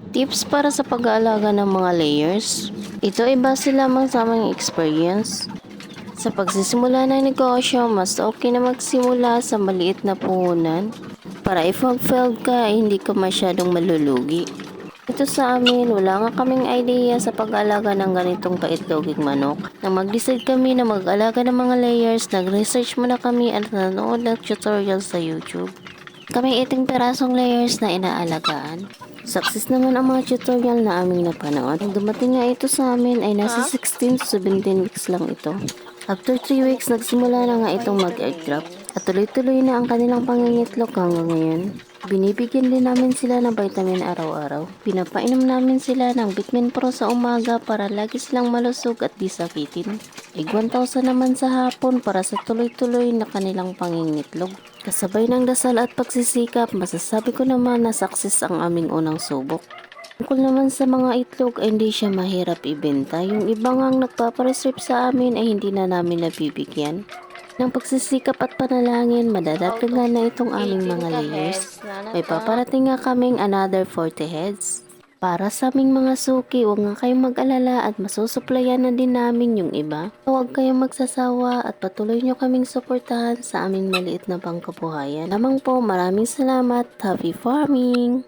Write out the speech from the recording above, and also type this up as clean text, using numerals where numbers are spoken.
Tips para sa pag-aalaga ng mga layers. Ito ay base lamang sa aming experience. Sa pagsisimula ng negosyo, mas okay na magsimula sa maliit na puhunan para if mag-failed ka ay hindi ka masyadong malulugi. Ito sa amin, wala nga kaming idea sa pag-alaga ng ganitong paitloging manok. Nang mag-decide kami na mag-alaga ng mga layers, nag-research muna kami at nanood ng tutorial sa YouTube. Kaming 18 perasong layers na inaalagaan. Success naman ang mga tutorial na aming napanood. Nang dumating nga ito sa amin ay nasa 16 to 17 weeks lang ito. After 3 weeks, nagsimula na nga itong mag-egg drop at tuloy-tuloy na ang kanilang pangingitlog hanggang ngayon. Binibigyan din namin sila ng vitamin araw-araw. Pinapainom namin sila ng Vitamin Pro sa umaga para lagi silang malusog at di sakitin. Egg 1,000 naman sa hapon para sa tuloy-tuloy na kanilang pangingitlog. Kasabay ng dasal at pagsisikap, masasabi ko naman na success ang aming unang subok. Tungkol naman sa mga itlog ay hindi siya mahirap ibenta. Yung iba ngang nagpapareserve sa amin ay hindi na namin nabibigyan. Ng pagsisikap at panalangin, madadagdagan na itong aming mga layers. May paparating nga kaming another 40 heads. Para sa aming mga suki, huwag nga kayong mag-alala at masusuplayan na din namin yung iba. Huwag kayong magsasawa at patuloy nyo kaming suportahan sa aming maliit na pangkabuhayan. Lamang po, maraming salamat. Happy farming!